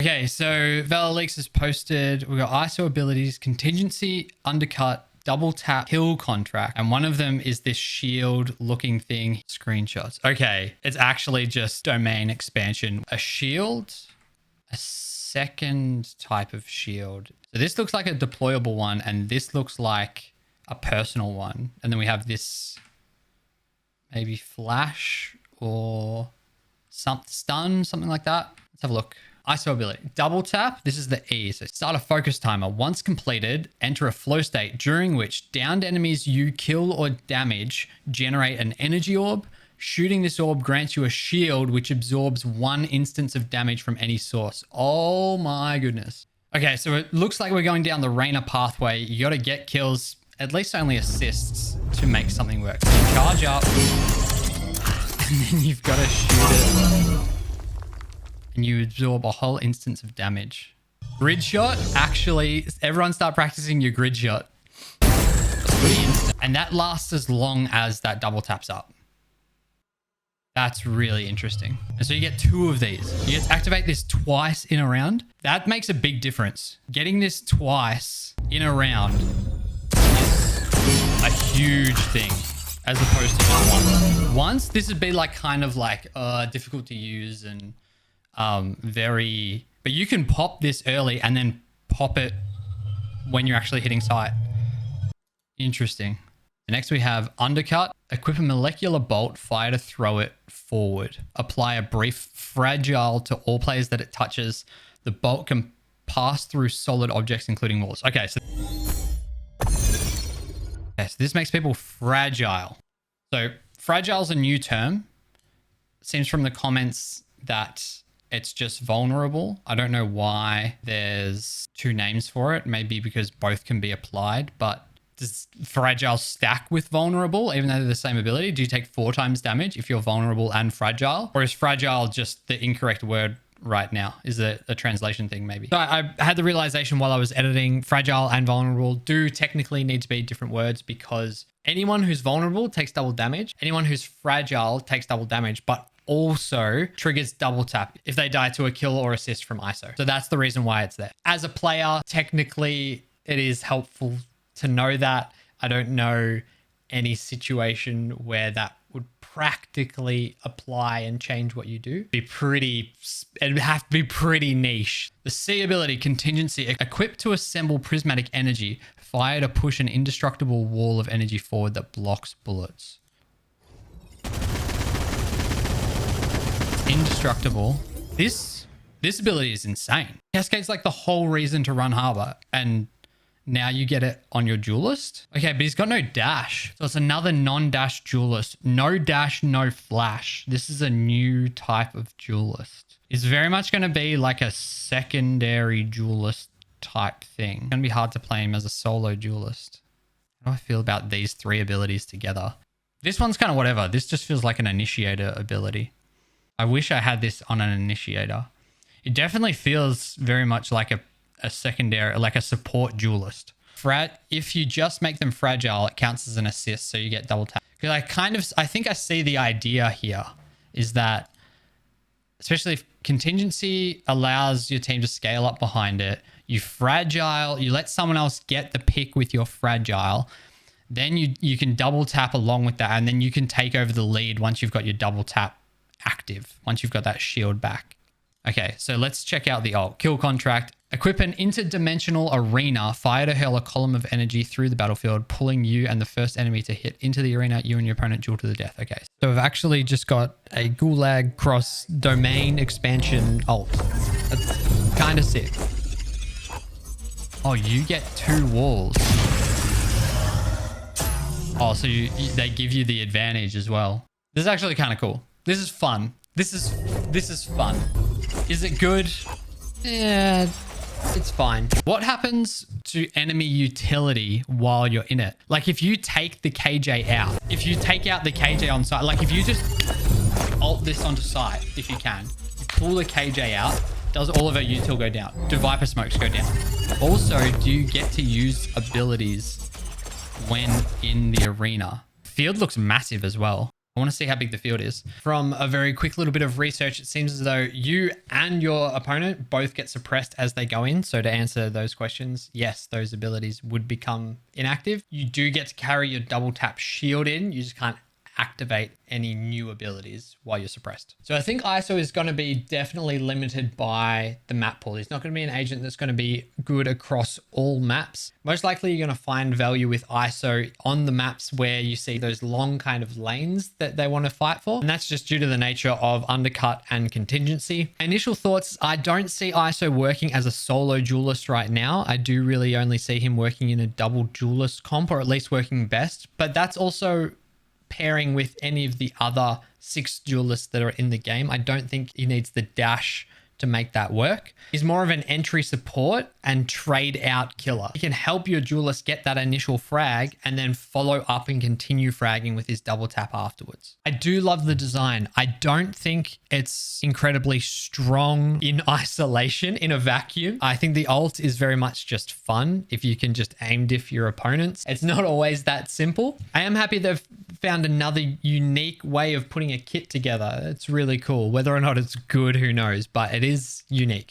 Okay, so Valorant has posted, we've got ISO abilities, contingency, undercut, double tap, kill contract. And one of them is this shield looking thing. Screenshots. Okay, it's actually just domain expansion. A shield, a second type of shield. So this looks like a deployable one, and this looks like a personal one. And then we have this maybe flash or stun, something like that. Let's have a look. ISO ability. Double tap. This is the E. So start a focus timer. Once completed, enter a flow state during which downed enemies you kill or damage generate an energy orb. Shooting this orb grants you a shield which absorbs 1 instance of damage from any source. Oh my goodness. Okay, so it looks like we're going down the Reyna pathway. You got to get kills, at least only assists, to make something work. So you charge up, and then you've got to shoot it. And you absorb a whole instance of damage. Grid shot, actually, everyone start practicing your grid shot. That's pretty instant. And that lasts as long as that double taps up. That's really interesting. And so you get 2 of these. You get to activate this twice in a round. That makes a big difference. Getting this twice in a round is a huge thing as opposed to just once. Once, this would be like kind of like difficult to use and but you can pop this early and then pop it when you're actually hitting sight. Interesting. Next we have undercut. Equip a molecular bolt, fire to throw it forward. Apply a brief fragile to all players that it touches. The bolt can pass through solid objects, including walls. Okay, so this makes people fragile. So fragile is a new term. It seems from the comments that it's just vulnerable. I don't know why there's 2 names for it. Maybe because both can be applied, but does fragile stack with vulnerable, even though they're the same ability? Do you take 4 times damage if you're vulnerable and fragile? Or is fragile just the incorrect word right now? Is it a translation thing maybe? So I had the realization while I was editing, fragile and vulnerable do technically need to be different words, because anyone who's vulnerable takes double damage. Anyone who's fragile takes double damage, but also triggers double tap if they die to a kill or assist from ISO. So that's the reason why it's there. As a player, technically it is helpful to know that. I don't know any situation where that would practically apply and change what you do. It'd have to be pretty niche. The C ability, contingency. Equipped to assemble prismatic energy. Fire to push an indestructible wall of energy forward that blocks bullets. Indestructible. This ability is insane. Cascade's like the whole reason to run Harbor, and now you get it on your duelist. Okay, but he's got no dash. So it's another non-dash duelist. No dash, no flash. This is a new type of duelist. It's very much going to be like a secondary duelist type thing. It's going to be hard to play him as a solo duelist. How do I feel about these 3 abilities together? This one's kind of whatever. This just feels like an initiator ability. I wish I had this on an initiator. It definitely feels very much like a secondary, like a support duelist. If you just make them fragile, it counts as an assist, so you get double tap. Because I think I see the idea here is that, especially if contingency allows your team to scale up behind it, you let someone else get the pick with your fragile, then you can double tap along with that, and then you can take over the lead once you've got your double tap active, once you've got that shield back. Okay, so let's check out the ult. Kill contract. Equip an interdimensional arena. Fire to hurl a column of energy through the battlefield, pulling you and the first enemy to hit into the arena. You and your opponent duel to the death. Okay, so we've actually just got a Gulag cross domain expansion ult. That's kind of sick. Oh, you get 2 walls. Oh, so they give you the advantage as well. This is actually kind of cool. This is fun. This is fun. Is it good? Yeah, it's fine. What happens to enemy utility while you're in it? Like if you take the KJ out, if you take out the KJ on site, like if you just ult this onto site, if you can, you pull the KJ out, does all of our util go down? Do Viper smokes go down? Also, do you get to use abilities when in the arena? Field looks massive as well. I want to see how big the field is. From a very quick little bit of research, it seems as though you and your opponent both get suppressed as they go in. So to answer those questions, yes, those abilities would become inactive. You do get to carry your double tap shield in. You just can't activate any new abilities while you're suppressed. So I think ISO is going to be definitely limited by the map pool. He's not going to be an agent that's going to be good across all maps. Most likely you're going to find value with ISO on the maps where you see those long kind of lanes that they want to fight for. And that's just due to the nature of undercut and contingency. Initial thoughts, I don't see ISO working as a solo duelist right now. I do really only see him working in a double duelist comp, or at least working best. But that's also pairing with any of the other 6 duelists that are in the game. I don't think he needs the dash to make that work. He's more of an entry support and trade out killer. He can help your duelist get that initial frag and then follow up and continue fragging with his double tap afterwards. I do love the design. I don't think it's incredibly strong in isolation, in a vacuum. I think the ult is very much just fun if you can just aim diff your opponents. It's not always that simple. I am happy they've found another unique way of putting a kit together. It's really cool. Whether or not it's good, who knows, but it is unique.